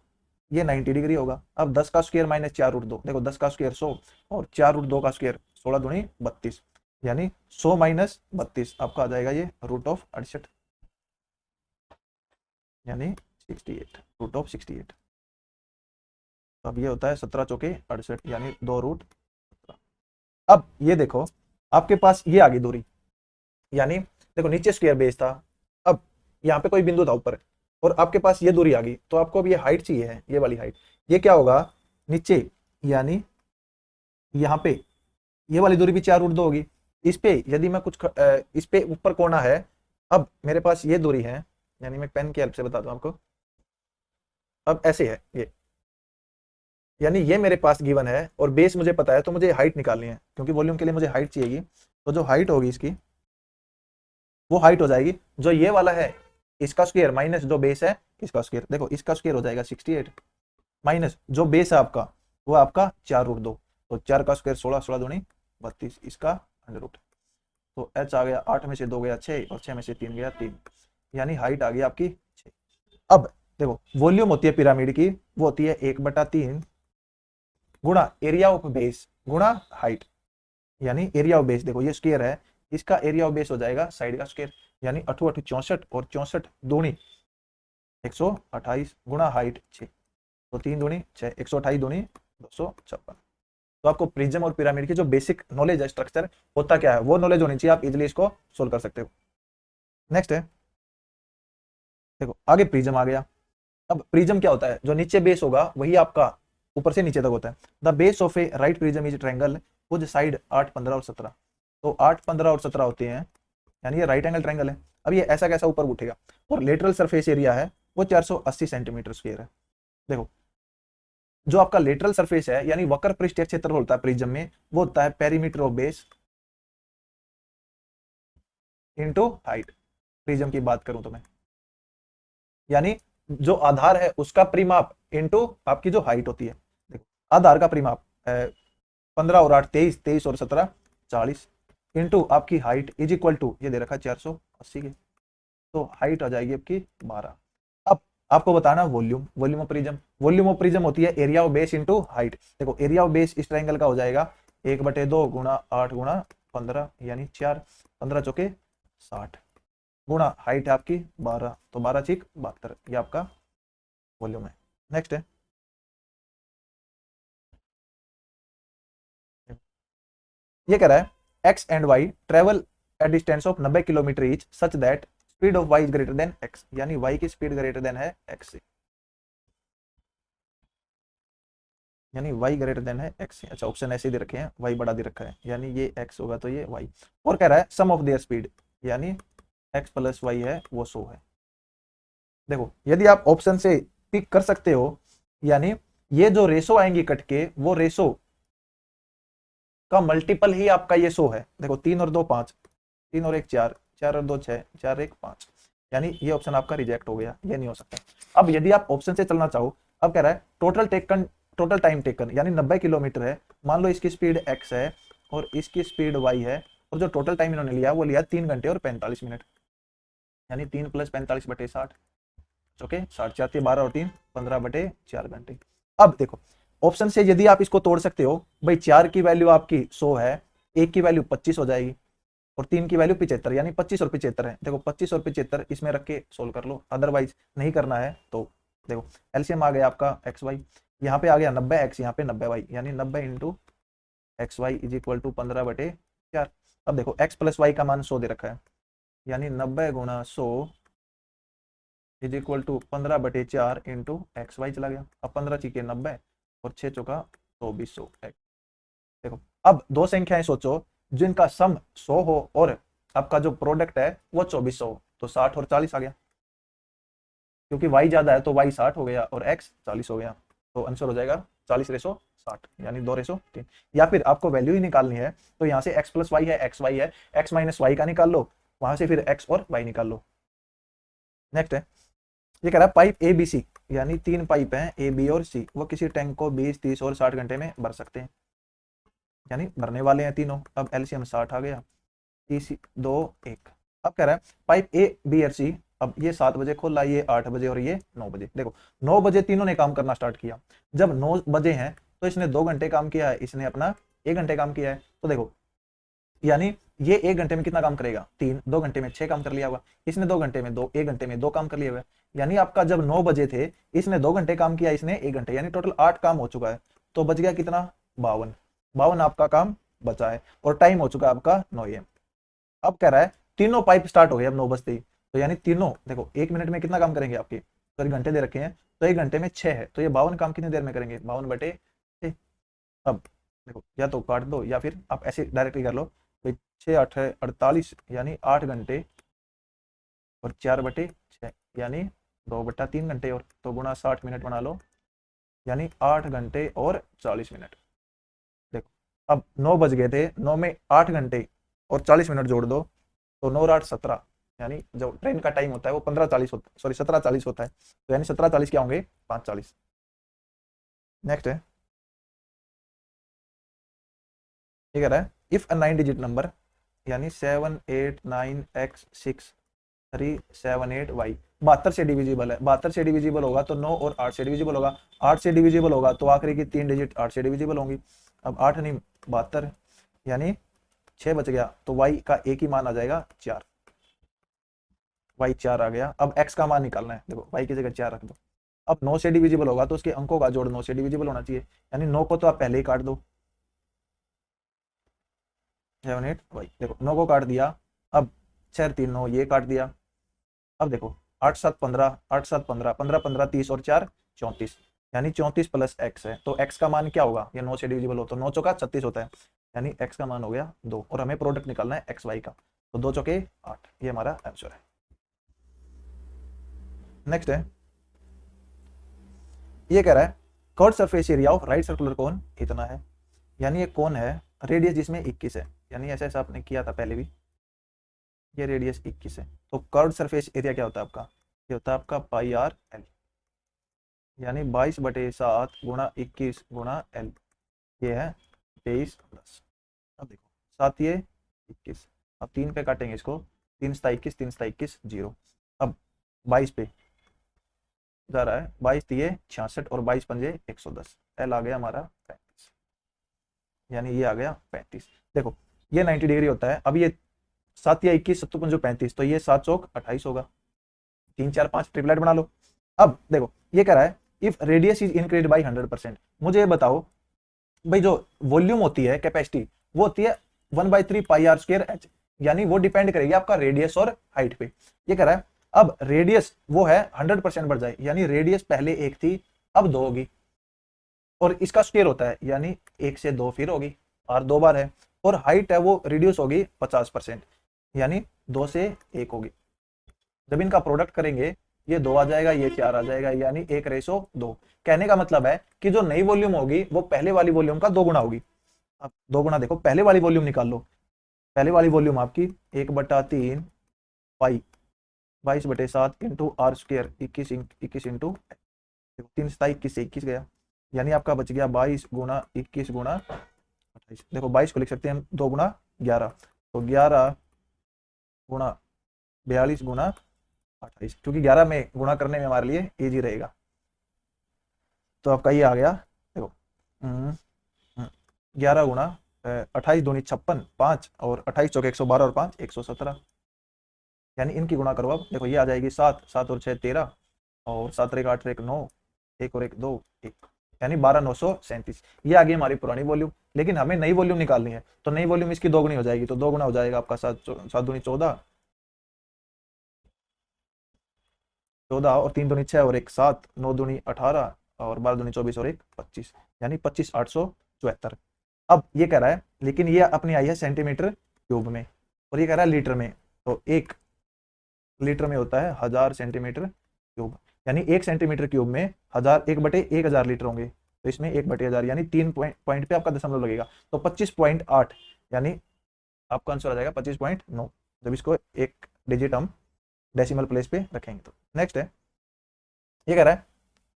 ये 90 डिग्री होगा। अब 10 का स्क्वायर माइनस 4√2, देखो 10 का स्क्वायर 100 और 4√2 का स्क्वायर 16 दूनी 32, यानी 100 माइनस 32 आपका आ जाएगा ये √68, यानी 68, √68। अब ये होता है 17 चौके 68, यानी 2√17। अब ये देखो आपके पास ये आ गई दूरी, यानी देखो नीचे स्क्वायर बेस था, अब यहाँ पे कोई बिंदु था ऊपर और आपके पास ये दूरी आ गई, तो आपको अब ये हाइट चाहिए है, ये वाली हाइट। ये क्या होगा नीचे, यानी यहाँ पे ये वाली दूरी भी 4√2 होगी। इस पे यदि मैं कुछ इस पे ऊपर कोना है, अब मेरे पास ये दूरी है, यानी मैं पेन की हेल्प से बता दूं आपको, अब ऐसे है ये, यानी ये मेरे पास गिवन है और बेस मुझे पता है, तो मुझे हाइट निकालनी है, क्योंकि वॉल्यूम के लिए मुझे हाइट चाहिएगी। तो जो हाइट होगी इसकी, वो हाइट हो जाएगी जो ये वाला है इसका स्क्वायर माइनस जो बेस है इसका स्क्वायर। देखो इसका स्क्वायर हो जाएगा 68 माइनस जो बेस है आपका वो आपका 4√2, तो 4 का स्क्वायर 16, 16 दूनी 32, इसका अंडर रूट। तो एच आ गया 8 में से 2 गया 6 और 6 में से 3 गया 3, यानी हाइट आ गई आपकी 6। अब देखो वॉल्यूम होती है पिरामिड की, वो होती है 1/3 गुणा एरिया ऑफ बेस गुणा हाइट, यानी एरिया ऑफ बेस। देखो ये स्क्वायर है, इसका एरिया ऑफ बेस हो जाएगा साइड का स्क्वायर, यानी 8 8 64 और 64 दूनी 128 गुणा हाइट 6, तो 3 दूनी 6, 128 दूनी 256। तो आपको प्रिज्म और पिरामिड की जो बेसिक नॉलेज है, स्ट्रक्चर होता क्या है, वो नॉलेज होनी चाहिए, आप इजिली इसको सोल्व कर सकते हो। नेक्स्ट है, देखो आगे प्रिज्म आ गया। अब प्रिज्म क्या होता है, जो नीचे बेस होगा वही आपका ऊपर से नीचे तक होता है। The base of a right prism is triangle with side 8 15 और 17। तो 8 15 और 17 होते हैं, यानी ये राइट एंगल ट्रायंगल है। अब ये ऐसा कैसा ऊपर उठेगा, और लेटरल सरफेस एरिया है वो 480 सेंटीमीटर स्क्वायर है। देखो जो आपका लेटरल सरफेस है यानी वक्र पृष्ठीय क्षेत्र होता है प्रिज्म में, वो होता है perimeter of base into height. Prism की बात करूं तो मैं, यानी जो आधार है उसका परिमाप इनटू आपकी जो हाइट होती है। देखो आधार का परिमाप 15 और 8 23, 23 और 17 40, इनटू आपकी हाइट इज इक्वल टू ये दे रखा है 480 के, तो हाइट आ जाएगी आपकी 12। अब आपको बताना volume, volume of prism. Volume of prism होती है area of base into height. देखो एरिया ऑफ बेस इस ट्रायंगल का हो जाएगा 1/2 गुणा 8 गुणा 15, यानी 4, 15 चौके 60, गुणा हाइट है आपकी 12, तो 12 6 72, ये आपका वॉल्यूम है। नेक्स्ट है, ये कह रहा है X and Y travel at distance of 90 kilometre each such that speed of Y is greater than X, यानी वाई की स्पीड ग्रेटर देन है एक्स से, यानी y ग्रेटर देन है x से। अच्छा ऑप्शन ऐसे दे रखे हैं, y बड़ा दे रखा है, यानी ये x होगा तो ये y। और कह रहा है सम ऑफ देयर स्पीड, यानी x प्लस y है वो 100 है। देखो यदि आप ऑप्शन से पिक कर सकते हो, यानी ये जो रेशो आएंगी कट के, वो रेशो का मल्टीपल ही आपका ये 100 है। देखो 3 और 2 5, 3 और 1 4, 4 और 2 6, 4 1 5, यानी ये ऑप्शन आपका रिजेक्ट हो गया, ये नहीं हो सकता। अब यदि आप ऑप्शन से चलना चाहो, अब कह रहा है टोटल टाइम टेकन, यानी 90 किलोमीटर है, मान लो इसकी स्पीड x है और इसकी स्पीड y है, और जो टोटल टाइम इन्होंने लिया वो लिया 3 घंटे और 45 मिनट, यानी 3 + 45 बटे 60, ओके 60 4 12 और 3 15 बटे 4 घंटे। अब देखो ऑप्शन से यदि आप इसको तोड़ सकते हो, भाई 4 की वैल्यू आपकी 100 है, 1 की वैल्यू 25 हो जाएगी, और 3 की वैल्यू 75, यानी 25 और 75 है। देखो 25 और 75 इसमें रख के सोल्व कर लो, अदरवाइज नहीं करना है तो देखो एलसीएम आ गया आपका एक्स वाई, यहाँ पे आ गया 90x, यहाँ पे 90y, यानी 90 into X Y is equal to 15 बटे 4। अब देखो x प्लस वाई का मान 100 दे रखा है, यानी 90 गुणा 100 इज इक्वल टू 15 बटे 4 इंटू एक्स वाई चला गया। अब 15 चीके 90 और 6 चौका 2400 x। देखो अब दो संख्याएं सोचो जिनका सम 100 हो और आपका जो प्रोडक्ट है वो 2400 हो, तो 60 और 40 आ गया, क्योंकि y ज्यादा है तो y 60 हो गया और x 40 हो गया, तो आंसर हो जाएगा 40/60, यानी 2/3। या फिर आपको वैल्यू ही निकालनी है तो यहाँ से x प्लस वाई है, एक्स वाई है, x माइनस वाई का निकाल लो, वहां से फिर x और y निकाल लो। नेक्स्ट है, ये कह रहा है पाइप ए बी सी, यानी 3 पाइप हैं ए बी और सी, वो किसी टैंक को 20 30 और 60 घंटे में भर सकते हैं, यानी भरने वाले हैं तीनों। अब एलसीएम 60 आ गया, 30 2 1। अब कह रहा है पाइप ए बी और सी, अब ये 7 बजे खोला, ये 8 बजे और ये 9 बजे। देखो 9 बजे तीनों ने काम करना स्टार्ट किया, जब 9 बजे हैं तो इसने 2 घंटे काम किया है, इसने अपना 1 घंटे काम किया है, तो देखो यानी ये 1 घंटे में कितना काम करेगा 3, 2 घंटे में 6 काम कर लिया होगा, इसने 2 घंटे में 2, 1 घंटे में 2 काम कर लिया हुआ है। यानी आपका जब 9 बजे थे इसने 2 घंटे काम किया, इसने 1 घंटे, यानी टोटल 8 काम हो चुका है, तो बच गया कितना 52, 52 आपका काम बचा है, और टाइम हो चुका है आपका 9 AM। अब कह रहा है तीनों पाइप स्टार्ट हो गए अब 9 बजते ही, तो यानी तीनों देखो 1 मिनट में कितना काम करेंगे आपके, तो घंटे दे रखे हैं, तो 1 घंटे में 6 है, तो ये 52 काम कितनी देर में करेंगे 52 बटे 6। अब देखो या तो काट दो या फिर आप ऐसे डायरेक्टली कर लो, तो 6 8 है 48, यानी 8 घंटे और 4 बटे 6, यानी 2/3 घंटे, और तो गुणा 60 मिनट बना लो, यानी 8 घंटे और 40 मिनट। देखो अब 9 बज गए थे, 9 में 8 घंटे और 40 मिनट जोड़ दो, तो 9 और 8 17, यानी जो ट्रेन का टाइम होता है वो 15:40 होता है, सॉरी 17:40 होता है, तो यानी 17:40 क्या होंगे 5:40। नेक्स्ट है, ये कह रहा है इफ अ 9 डिजिट नंबर, यानी 7 8 9 x 6 3 7 8 y 72 से डिविजिबल है, 72 से डिविजिबल होगा तो 9 और 8 से डिविजिबल होगा, 8 से डिविजिबल होगा तो आखिरी की 3 डिजिट 8 से डिविजिबल होंगी। अब 8 नहीं 72, यानी 6 बच गया, तो y का एक ही मान आ जाएगा 4। y 4 आ गया। अब x का मान निकालना है, देखो y की जगह 4 रख दो। अब 9 से डिविजिबल होगा तो उसके अंकों का जोड़ 9 से डिविजिबल होना चाहिए, यानी 9 को तो आप पहले ही काट दो। 7 8 y, देखो 9 को काट दिया। अब 6 3 9, ये काट दिया। अब देखो 8 7 15, 8 7 15, 15 15 30 और 4 34, यानी 34 प्लस x है। तो x का मान क्या होगा, ये 9 से डिविजिबल हो तो 9 चौका 36 होता है, यानी x का मान हो गया 2। और हमें प्रोडक्ट निकालना है x y का, तो 2 चौके 8, ये हमारा आंसर है। नेक्स्ट है, ये कह रहा है curve surface area of right circular कोन इतना है, यानी ये कोन है, रेडियस जिसमें 21 है, यानी ऐसा ऐसा आपने किया था पहले भी, ये रेडियस 21 है। तो कर्व सरफेस एरिया क्या होता है आपका, ये होता है आपका पाई आर एल, यानी 22/7 गुणा 21 गुणा एल, ये है 23+। अब देखो 7 ये 21, अब 3 पे काटेंगे इसको, 3 7 21, 3 7 21 0। अब 22 पे जा रहा है, 22 3 66 और 22 पंजे 110, एल आ गया हमारा 35, यानी ये आ गया 35। देखो ये 90 डिग्री होता है। अब ये 7 या 21 7 पंजो 35, तो ये 7 चौक 28 होगा। 3 4 5 ट्रिपलेट बना लो। अब देखो ये कह रहा है if radius is increase by 100%, मुझे ये बताओ भाई जो वॉल्यूम होती है, कैपेसिटी, वो होती है 1/3 पाई आर स्क्वायर एच, यानी वो डिपेंड करेगी आपका रेडियस और हाइट पे। ये कह रहा है अब रेडियस वो है 100% बढ़ जाए, यानी रेडियस पहले 1 थी अब 2 होगी, और इसका स्क्वायर होता है यानी 1 से 2 फिर होगी, और 2 बार है। और हाइट है वो रिड्यूस होगी 50%, यानी 2 से 1 होगी। जब इनका प्रोडक्ट करेंगे ये 2 आ जाएगा, ये 4 आ जाएगा, यानी 1:2। कहने का मतलब है कि जो नई वॉल्यूम होगी वो पहले वाली वॉल्यूम का 2 गुना होगी। अब 2 गुना देखो, पहले वाली वॉल्यूम निकाल लो। पहले वाली वॉल्यूम आपकी 1/3 पाई 22/7 इंटू आर स्क्वायर 21 इंटू 3 7 21 से 21 गया, यानी आपका बच गया 22 गुणा 21 गुणा 28। देखो 22 को लिख सकते हैं हम 2 गुणा 11, तो 11 गुणा 42 गुणा 28, क्योंकि 11 में गुणा करने में हमारे लिए इजी रहेगा। तो आपका ये आ गया, देखो 11 गुणा 28 दूनी 56, 5 और 28 चौके 112 और 5 117, यानी इनकी गुणा करो। अब देखो ये आ जाएगी 7 7 और 6 13 और 7 3 8 1 9, 1 और 1 2 1, यानी 12,937। ये आ गई हमारी पुरानी वॉल्यूम। लेकिन हमें नई वॉल्यूम निकालनी है, तो नई वॉल्यूम इसकी दोगुनी हो जाएगी, तो 2 गुना हो जाएगा आपका 7 दूनी 14 और 3 दूनी 6 और 1 7, 9 दूनी 18 और 12 दूनी 24 और 1 25, यानी 25,874। अब ये कह रहा है, लेकिन ये अपनी आई है सेंटीमीटर क्यूब में और ये कह रहा है लीटर में, तो 1 लीटर में होता है 1000 सेंटीमीटर क्यूब, यानी 1 सेंटीमीटर क्यूब में 1000 1/1000 लीटर होंगे, तो इसमें 1/1000 यानी 3 पॉइंट पे आपका दशमलव लगेगा, तो 25.8, यानी आपका आंसर आ जाएगा 25.9 जब इसको एक डिजिट हम डेसिमल प्लेस पे रखेंगे तो। नेक्स्ट है, ये कह रहा है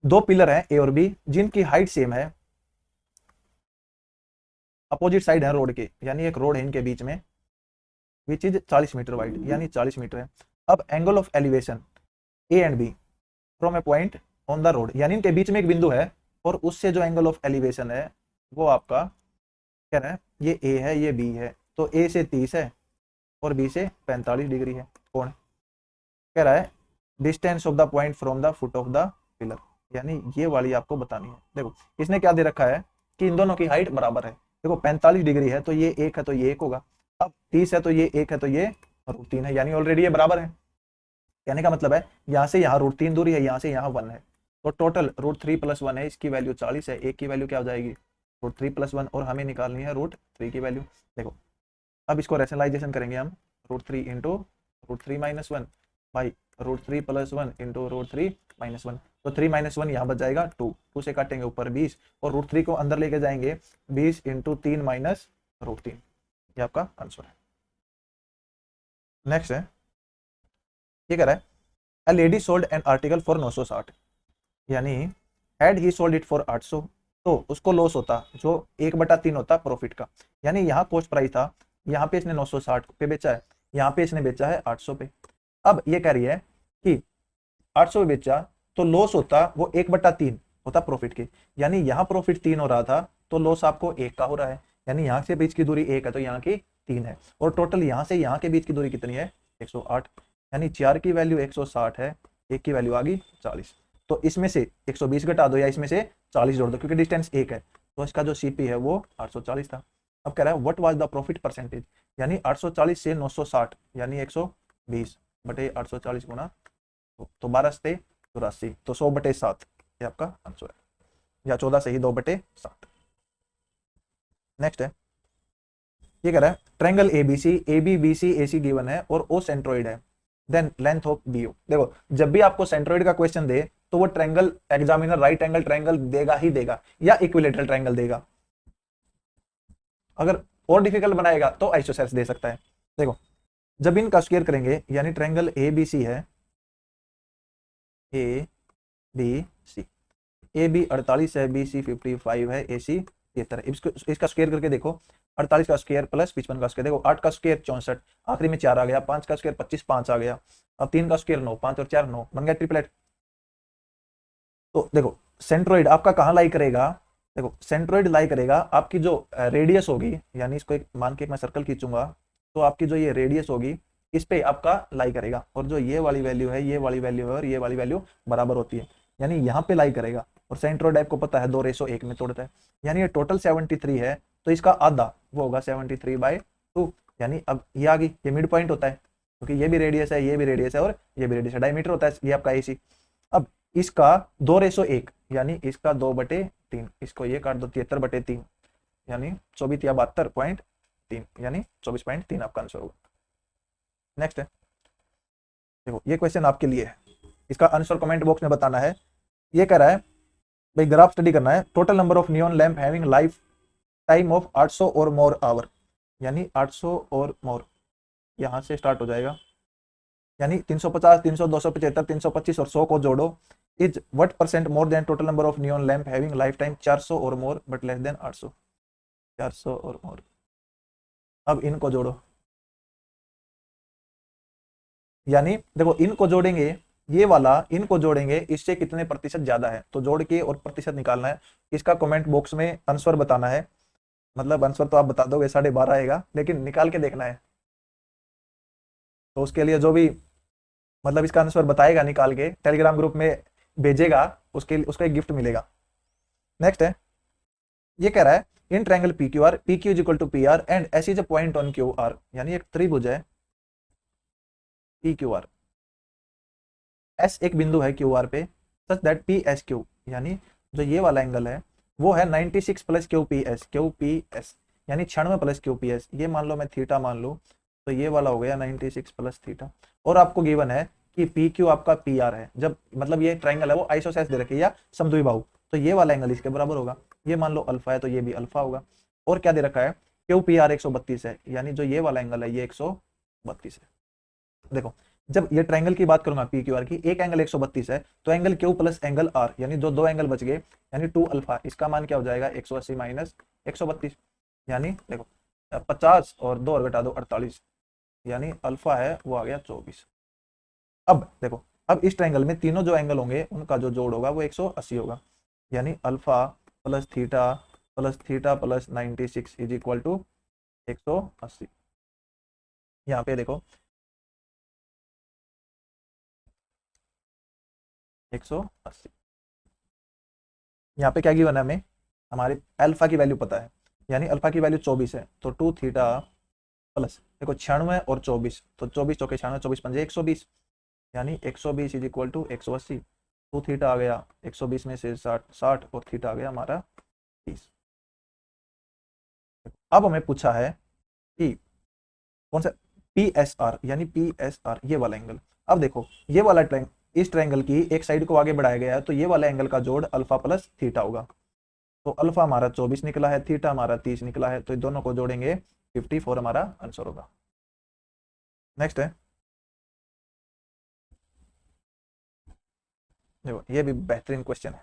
2 पिलर हैं ए और बी जिनकी हाइट सेम है, अपोजिट साइड है रोड के, यानी एक रोड है इनके बीच में, विच इज 40 मीटर वाइड, यानी 40 मीटर है। अब angle of elevation A and B from a point on the road, यानी इनके बीच में एक बिंदु है और उससे जो एंगल ऑफ एलिवेशन है वो आपका कह रहा है ये ए है ये बी है, तो ए से 30 है और बी से 45 डिग्री है कोण। कह रहा है distance of the point from the foot of the pillar, यानी ये वाली आपको बतानी है। देखो इसने क्या दे रखा है कि इन दोनों की हाइट बराबर है। देखो 45 डिग्री है तो ये 1 है तो ये 1 होगा, अब 30 है तो ये 1 है तो ये √3 है, यानी ऑलरेडी ये बराबर है। कहने का मतलब है यहाँ से यहाँ √3 दूरी है, यहाँ से यहाँ 1 है, तो टोटल √3 + 1 है, इसकी वैल्यू 40 है, एक की वैल्यू क्या हो जाएगी √3 + 1, और हमें निकालनी है √3 की वैल्यू। देखो अब इसको रैशनलाइजेशन करेंगे हम, √3 इंटू √3 - 1 बाई √3 + 1 इंटू √3 - 1, तो 3 - 1 यहाँ बच जाएगा 2, 2 से काटेंगे ऊपर 20 और √3 को अंदर लेके जाएंगे 20 इंटू 3 माइनस √3, ये आपका आंसर है। नेक्स्ट है, ये कह रहा है a lady sold an article for 960, यानी had he sold it for 800, तो उसको लॉस होता जो 1/3 होता प्रॉफिट का, यानी यहाँ कॉस्ट प्राइस था, यहाँ पे इसने 960 पे बेचा है, यहाँ पे इसने बेचा है 800 पे। अब ये कह रही है कि 800 पे बेचा तो लॉस होता वो 1/3 होता प्रॉफिट के, यानी यहाँ प्रॉफिट 3 हो रहा था तो लॉस आपको 1 का हो रहा है, यानी यहाँ से बीच की दूरी 1 है तो यहाँ की 3 है, और टोटल यहाँ से यहाँ के बीच की दूरी कितनी है 108, यानी 4 की वैल्यू 160 है, 1 की वैल्यू आ गई 40। तो इसमें से 120 घटा दो या इसमें से 40 जोड़ दो, क्योंकि डिस्टेंस 1 है, तो इसका जो सीपी है वो 840 था। अब कह रहा है what was the profit percentage, यानी 840 से 960 यानी 120 बटे 840 गुना, तो 12 से 84, तो 100 बटे 7 ये आपका आंसर है, या 14 से ही 2 बटे 7। नेक्स्ट है, ये कह रहा है triangle ABC, A B B C A C given है और ओ सेंट्रोइड है, then length of B O. देखो जब भी आपको सेंट्रोइड का क्वेश्चन दे तो वो triangle examiner right angle triangle देगा ही देगा, या इक्विलेटरल ट्रायंगल देगा। अगर और डिफिकल्ट बनाएगा तो आइसोसेल्स दे सकता है। देखो जब इनका स्क्वायर करेंगे, यानी ट्रायंगल ए बी सी है, ए बी सी, ए बी 48 है, बी सी 55 है, ए सी 73 है। इसका स्क्वायर करके देखो, 48 का स्क्वायर प्लस 55 का स्क्वायर, देखो 8 का स्क्वायर 64, आखिरी में 4 आ गया, 5 का स्क्वायर 25, 5 आ गया, अब 3 का स्क्वायर 9, 5 और 4 9, बन गया ट्रिपलेट। तो देखो सेंट्रोइड आपका कहाँ लाई करेगा, देखो सेंट्रोइड लाई करेगा आपकी जो रेडियस होगी, यानी इसको एक मान के मैं सर्कल खींचूंगा, तो आपकी जो ये रेडियस होगी इस पे आपका लाई करेगा, और जो ये वाली वैल्यू है, ये वाली वैल्यू है और ये वाली वैल्यू बराबर होती है, यानी यहाँ पे लाई करेगा। और सेंट्रोइड आपको पता है 2:1 में तोड़ता है, यानी ये टोटल 73 है, तो इसका आधा वो होगा 73/2, यानी अब ये आ गई, ये मिड पॉइंट होता है, क्योंकि ये भी रेडियस है, ये भी रेडियस है और ये भी रेडियस है, डायमीटर होता है ये आपका एसी। अब इसका 2:1, यानी इसका 2/3, इसको ये काट दो 73/3, यानी 24 या 72.3, यानी 24.3 आपका आंसर होगा। नेक्स्ट है, देखो ये क्वेश्चन आपके लिए है, इसका आंसर कमेंट बॉक्स में बताना है। ये कह रहा है भाई ग्राफ स्टडी करना है, total number of neon lamp having life time of 800 और मोर आवर, यानी 800 और मोर यहां से स्टार्ट हो जाएगा, यानी 350, 300, 275, 325 और 100 को जोड़ो, is what percent more than total number of neon lamp having life time 400 और मोर बट लेस देन 800, 400 और मोर। अब इनको जोड़ो, यानी देखो इनको जोड़ेंगे, ये वाला इनको जोड़ेंगे, इससे कितने प्रतिशत ज्यादा है, तो जोड़ के और प्रतिशत निकालना है। इसका कमेंट बॉक्स में आंसर बताना है, मतलब आंसर तो आप बता दोगे 12.5 आएगा, लेकिन निकाल के देखना है। तो उसके लिए जो भी मतलब इसका आंसर बताएगा निकाल के टेलीग्राम ग्रुप में भेजेगा, उसके उसको एक गिफ्ट मिलेगा। नेक्स्ट है, ये कह रहा है in triangle P Q R, P Q is equal to P R and S is a point on Q R, यानी एक त्रिभुज है पी क्यू आर, एस एक बिंदु है क्यू आर पे, such that P S Q, यानी जो ये वाला एंगल है वो है 96 plus Q P S, Q P S यानी 96 प्लस क्यू पी एस, ये मान लो मैं थीटा मान लूँ, तो ये वाला हो गया 96 प्लस थीटा। और आपको गिवन है कि पी क्यू आपका पी आर है, जब मतलब ये ट्राइंगल है वो आइसोसेल्स दे रखी है या समद्विबाहु, तो ये वाला एंगल इसके बराबर होगा, ये मान लो अल्फा है तो ये भी अल्फा होगा। और क्या दे रखा है, क्यू पी आर 132 है, यानी जो ये वाला एंगल है ये 132 है। देखो जब ये ट्रायंगल की बात करूंगा पी क्यू आर की, एक एंगल 132 है, तो angle Q plus angle R, यानी जो दो एंगल बच गए, यानी 2 अल्फा, इसका मान क्या हो जाएगा 180 माइनस 132, यानी देखो 50 और 2 और घटा दो 48, यानी अल्फा है वो आ गया 24। अब देखो अब इस ट्रायंगल में तीनों जो एंगल होंगे उनका जो जोड़ होगा वो 180 होगा, यानी alpha plus theta plus 96 is equal to 180। यहाँ पे देखो 180, यहाँ पे क्या गिवन है हमें, हमारे अल्फा की वैल्यू पता है, यानी अल्फा की वैल्यू 24 है, तो 2 थीटा प्लस देखो 96 और 24, तो 24 चौके 96, 24 पंजे 120, यानी 120 इज इक्वल टू 180। 2 थीटा आ गया 120 में से 60 और थीटा आ गया हमारा 30। अब हमें पूछा है कि कौन सा पी एस आर, यानी पी एस आर ये वाला एंगल। अब देखो ये वाला इस ट्रायंगल की एक साइड को आगे बढ़ाया गया है, तो ये वाला एंगल का जोड़ अल्फा प्लस थीटा होगा, तो अल्फा हमारा 24 निकला है, थीटा हमारा 30 निकला है, तो दोनों को जोड़ेंगे 54 हमारा आंसर होगा। नेक्स्ट है, देखो ये भी बेहतरीन क्वेश्चन है,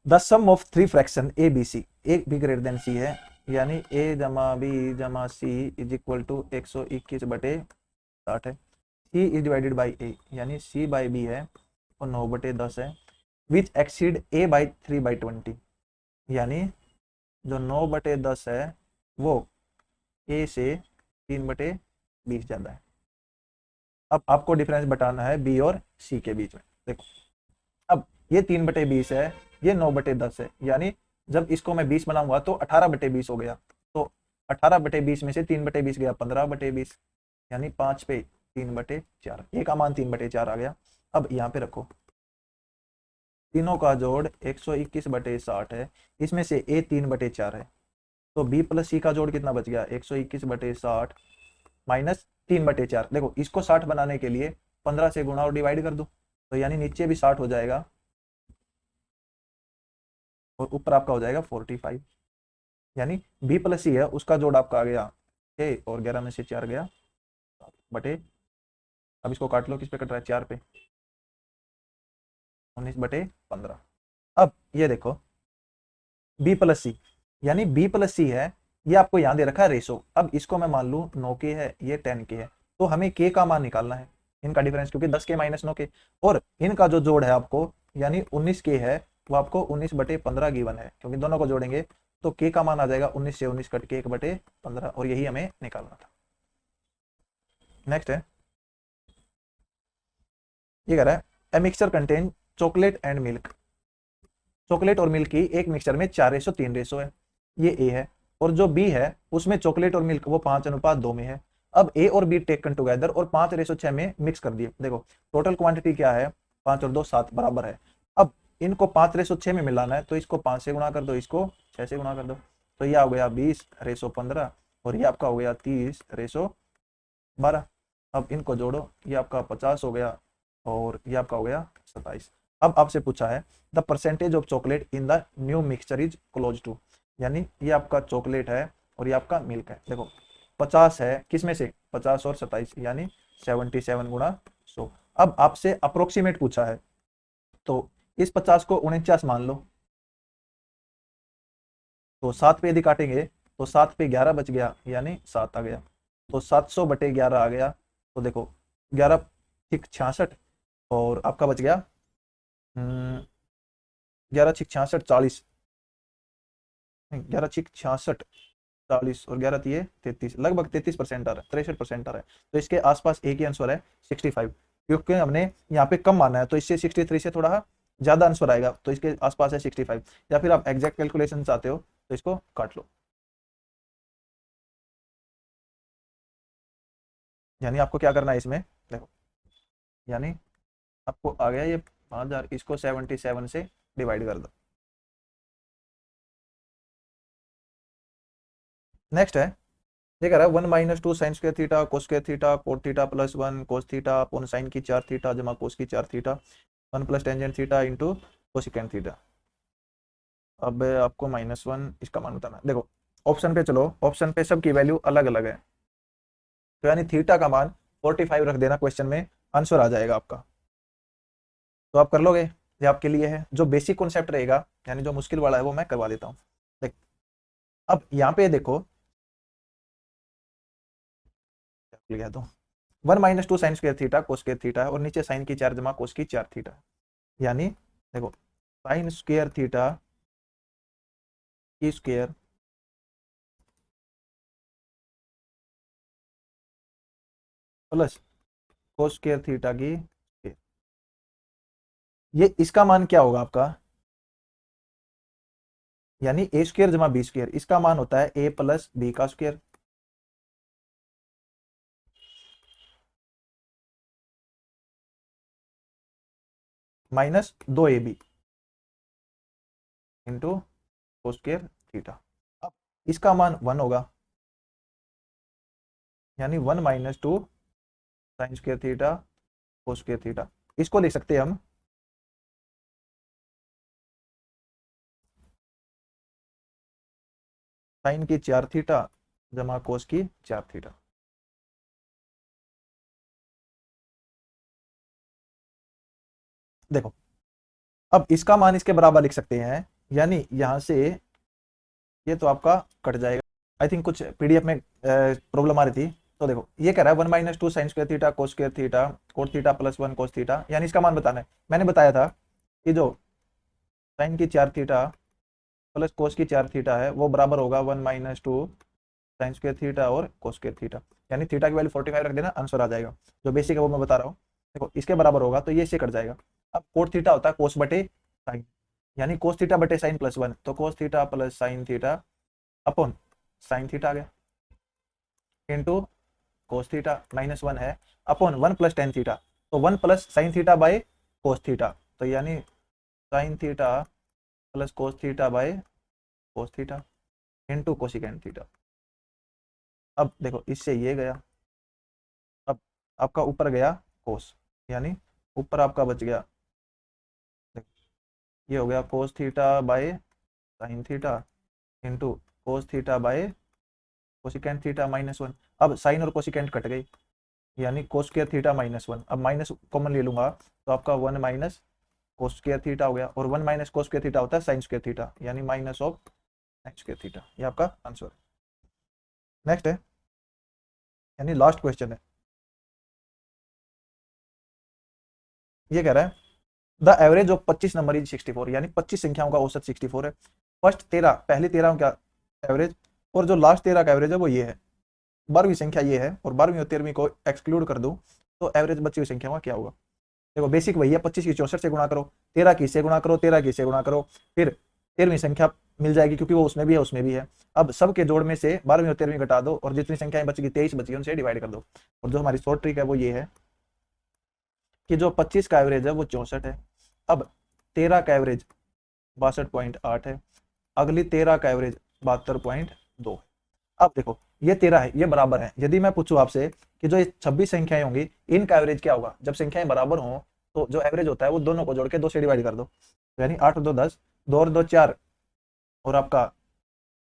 the sum of three fraction A B C, A B greater than C है, यानी ए जमा बी जमा सी इज इक्वल टू 121/60 है, सी इज डिवाइडेड बाई ए, यानी सी बाई बी है और 9/10 है, विच एक्सीड ए बाई 3/20, यानी जो 9/10 है वो ए से 3/20 ज्यादा है। अब आपको डिफरेंस बताना है बी और सी के बीच में। देखो अब ये 3/20 है, ये 9/10 है, यानी जब इसको मैं 20 बनाऊंगा तो 18/20 हो गया। तो 18/20 में से 3/20 गया 15/20, यानी 5/3/4, ए का मान 3/4 आ गया। अब यहाँ पे रखो, तीनों का जोड़ 121/60 है, इसमें से ए 3/4 है, तो बी प्लस सी का जोड़ कितना बच गया, 121/60 माइनस 3/4। देखो इसको 60 बनाने के लिए 15 से गुणा और डिवाइड कर दो, तो यानी नीचे भी 60 हो जाएगा और ऊपर आपका हो जाएगा 45, यानी बी प्लस सी है उसका जोड़ आपका आ गया 6 और 11 में से 4 गया बटे, अब इसको काट लो, किस पे कट रहा है, 4 पे, 19/15। अब ये देखो बी प्लस सी, यानी बी प्लस सी है, ये आपको यहाँ दे रखा है रेशो। अब इसको मैं मान लूँ 9K है, ये 10K है, तो हमें K का मान निकालना है, इनका डिफरेंस, क्योंकि 10K माइनस 9K, और इनका जो जोड़ है आपको यानी 19K है, वो आपको 19/15 गिवन है, क्योंकि दोनों को जोड़ेंगे तो K का मान आ जाएगा 19 से 19 कट के 1/15, और यही हमें निकालना था। नेक्स्ट है, ये कह रहा है a mixture contain chocolate and milk, chocolate और मिल्क की एक मिक्सचर में 4:3 रेशो है, ये ए है, और जो बी है उसमें चॉकलेट और मिल्क वो 5:2 में है। अब ए और बी टेकन टुगेदर और 5:6 में मिक्स कर दिए। देखो टोटल क्वांटिटी क्या है, 5 और 2 7 बराबर है। अब इनको 5:6 में मिलाना है, तो इसको 5 से गुणा कर दो, इसको 6 से गुणा कर दो, तो ये हो गया 20:15, और ये आपका हो गया 30:12। अब इनको जोड़ो, ये आपका 50 हो गया, और ये आपका हो गया 27। अब आपसे पूछा है the percentage of chocolate in the new mixture is close to, यानी ये आपका चॉकलेट है और ये आपका मिल्क है। देखो 50 है, किसमें से, 50 और 27, यानी 77 गुणा 100। अब आपसे अप्रोक्सीमेट पूछा है, तो इस 50 को 49 मान लो, तो 7 पे यदि काटेंगे तो 7 पे 11 बच गया, यानी 7 आ गया, तो 700/11 आ गया। तो देखो 11×6 = 66, और आपका बच गया 11×6 = 66, 40, 11×6 = 40, और 11×3 = 33, लगभग 33% आ रहा है, 63% आ रहा है, तो इसके आसपास एक ही आंसर है 65, क्योंकि हमने यहाँ पे कम माना है, तो इससे 63 से थोड़ा ज्यादा आंसर आएगा, तो इसके आसपास है 65। या फिर आप एग्जैक्ट कैलकुलेशन चाहते हो तो इसको काट लो, यानी आपको क्या करना है इसमें, देखो यानी आपको आ गया ये 5000, इसको 77 से डिवाइड कर दो। नेक्स्ट है, ये कह रहा है 1 - 2 sin² θ cos² θ cot θ +1 cos θ upon sin की 4 θ जमा cos की 4 θ 1 + tan θ इंटू cosecant θ। अब आपको -1 इसका मान बताना है। देखो ऑप्शन पे चलो, ऑप्शन पे सबकी वैल्यू अलग अलग है, तो यानी थीटा का मान 45 रख देना, क्वेश्चन में आंसर आ जाएगा आपका, तो आप कर लोगे, ये आपके लिए है। जो बेसिक कॉन्सेप्ट रहेगा यानी जो मुश्किल वाला है वो मैं करवा देता हूँ। देख अब यहाँ पे देखो लिखा तो 1 - 2 sin² θ cos² θ, और नीचे sin की 4 जमा cos की 4 θ, यानी देखो sin² θ की स्क्वायर प्लस cos² θ की स्क्वायर, ये इसका मान क्या होगा आपका, यानी a² जमा b², इसका मान होता है a + b का square, minus 2ab into cos² θ। अब इसका मान 1 होगा, यानी 1 - 2 sin² θ cos² θ। इसको लिख सकते हैं हम sin की 4 θ जमा cos की 4 θ। देखो अब इसका मान इसके बराबर लिख सकते हैं, यानी यहां से ये तो आपका कट जाएगा। आई थिंक कुछ पीडीएफ में प्रॉब्लम आ रही थी, तो देखो ये कह रहा है 1 - 2 sin² θ cos² θ cot θ +1 cos θ, यानी इसका मान बताना है। मैंने बताया था कि जो sin की 4 θ प्लस cos की 4 θ है वो बराबर होगा 1 - 2 sin² θ और cos² θ। यानी थीटा की वैल्यू 45 रख देना, आंसर आ जाएगा। जो बेसिक है वो मैं बता रहा हूँ। देखो इसके बराबर होगा तो ये इससे कट जाएगा। अब कोट थीटा होता है कोस बटे साइन, यानी कोस थीटा बटे साइन प्लस 1, तो cos theta plus sine theta upon sine theta आ गया, इंटू कोस थीटा माइनस 1 है अपॉन 1 प्लस टेन थीटा, तो 1 plus sine theta by cos theta, तो यानी sine theta plus cos theta by cos theta into cosecant theta. अब देखो इससे ये गया, अब आपका ऊपर गया कोस, यानी ऊपर आपका बच गया, ये हो गया cos theta by sine theta into cos theta by cosecant theta minus 1। अब साइन और कोसिकेंट कट गई, यानी कोस स्क्वायर थीटा माइनस 1, अब माइनस कॉमन ले लूंगा तो आपका 1 माइनस कोस स्क्वायर थीटा हो गया, और 1 माइनस कोस स्क्वायर थीटा होता है साइन स्क्वायर थीटा, यानी minus of sine square theta. ये आपका आंसर है। नेक्स्ट है, यानी लास्ट क्वेश्चन है, ये कह रहा है the average of 25 number is 64, यानी 25 संख्याओं का औसत 64 है। फर्स्ट 13 पहली 13 का एवरेज, और जो लास्ट 13 का एवरेज है वो ये है। 12वीं संख्या ये है, और 12वीं और 13वीं को एक्सक्लूड कर दूं तो एवरेज बची हुई संख्या का क्या होगा। देखो बेसिक वही है, 25 की 64 से गुणा करो, 13 की से गुणा करो, 13 की से गुणा करो, फिर 13वीं संख्या मिल जाएगी क्योंकि वो उसमें भी है उसमें भी है। अब सबके जोड़ में से 12वीं और 13वीं घटा दो, और जितनी संख्याएं बचेगी 23 बची उनसे डिवाइड कर दो। और जो हमारी शॉर्ट ट्रिक है वो ये है कि जो 25 का एवरेज है वो 64 है, अब 13 का एवरेज 62.8 है, अगली 13 का एवरेज 72.2 है। अब देखो ये 13 है, ये बराबर है। यदि मैं पूछूं आपसे कि जो ये 26 संख्याएं होंगी इनका एवरेज क्या होगा, जब संख्याएं बराबर हों तो जो एवरेज होता है वो दोनों को जोड़ के 2 से डिवाइड कर दो, तो यानी 8 और 2 10, 2 और 2 4, और आपका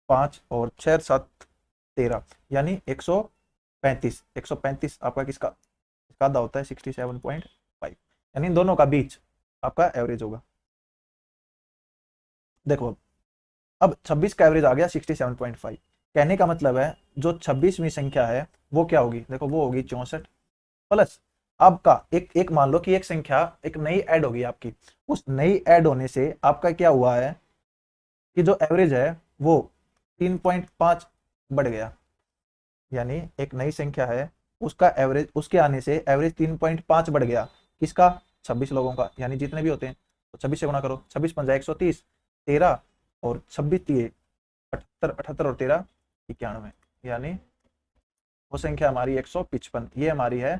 5 और 6 7 13, यानी 135। 135 आपका किसका इसका आधा होता है 67.5, यानी इन दोनों का बीच आपका एवरेज होगा। देखो अब 26 का एवरेज आ गया 67.5, कहने का मतलब है जो 26वीं संख्या है वो क्या होगी, देखो वो होगी 64 प्लस आपका एक एक मान लो कि एक संख्या एक नई ऐड होगी आपकी, उस नई ऐड होने से आपका क्या हुआ है कि जो एवरेज है वो 3.5 बढ़ गया, यानी एक नई संख्या है उसका एवरेज, उसके आने से एवरेज 3.5 बढ़ गया, किसका 26 लोगों का, यानी जितने भी होते हैं तो 26 से गुणा करो, 26 पंजा 130, 13 और 26 दिए 78, 78 और 13 91, यानी वो संख्या हमारी 155। ये हमारी है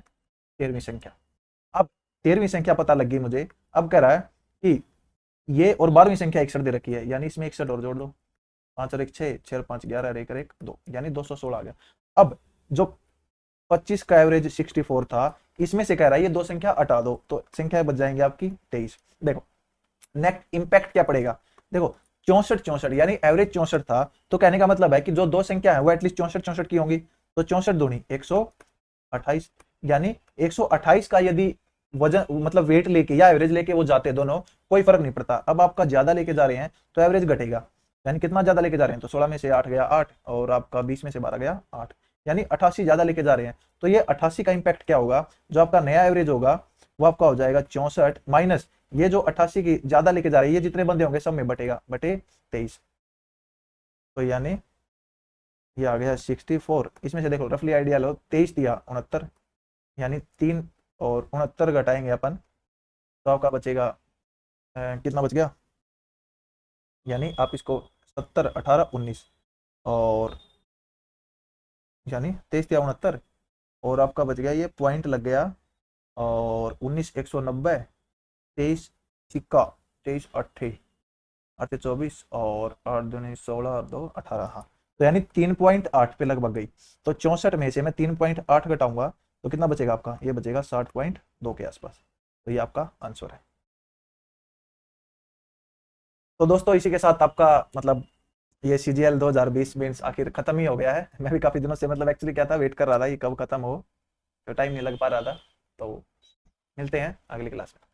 13वीं संख्या। अब 13वीं संख्या पता लग गई मुझे, अब कह रहा है कि ये और 12वीं संख्या 61 दे रखी है, यानी इसमें 61 और जोड़ दो, 5 और 1 6, 6 और 5 11 और 1 और 1 2, यानी 216 आ गया। अब जो 25 का एवरेज 64 था, इसमें से कह रहा है ये दो संख्या हटा दो, तो संख्या बच जाएंगे आपकी 23। देखो नेक्स्ट इंपैक्ट क्या पड़ेगा, देखो 64 64 यानी एवरेज 64 था, तो कहने का मतलब है कि जो दो संख्या है वो एटलीस्ट 64 64 की होंगी, तो 64 दूनी 128, यानी 128 का यदि वजन मतलब वेट लेके या एवरेज लेके वो जाते दोनों कोई फर्क नहीं पड़ता। अब आपका ज्यादा लेके जा रहे हैं तो एवरेज घटेगा, यानी कितना ज्यादा लेके जा रहे हैं, तो 16 में से 8 गया 8, और आपका 20 में से 12 गया 8, यानी 88 ज्यादा लेके जा रहे हैं। तो ये 88 का इंपैक्ट क्या होगा, जो आपका नया एवरेज होगा वो आपका हो जाएगा 64 माइनस ये जो 88 की ज्यादा लेके जा रही है, ये जितने बंदे होंगे सब में बटेगा बटे 23, तो यानी ये आ गया 64। इसमें से देखो रफली आइडिया लो, 23 दिया 69, यानी 3 और 69 घटाएंगे अपन तो आपका बचेगा कितना बच गया, यानी आप इसको 70 18 19, और यानी 23 या 69, और आपका बच गया ये पॉइंट लग गया, और 19 190, 23 सिक्का 23 8 8 24, और 8 दूनी 16 और 2 18, हाँ तो यानी 3.8 पे लगभग गई। तो 64 में से मैं 3.8 घटाऊंगा तो कितना बचेगा आपका, ये बचेगा 60.2 के आसपास, तो ये आपका आंसर है। तो दोस्तों इसी के साथ आपका मतलब ये CGL 2020 मीन्स आखिर खत्म ही हो गया है। मैं भी काफी दिनों से मतलब एक्चुअली क्या था, वेट कर रहा था ये कब खत्म हो, तो टाइम नहीं लग पा रहा था। तो मिलते हैं अगली क्लास में।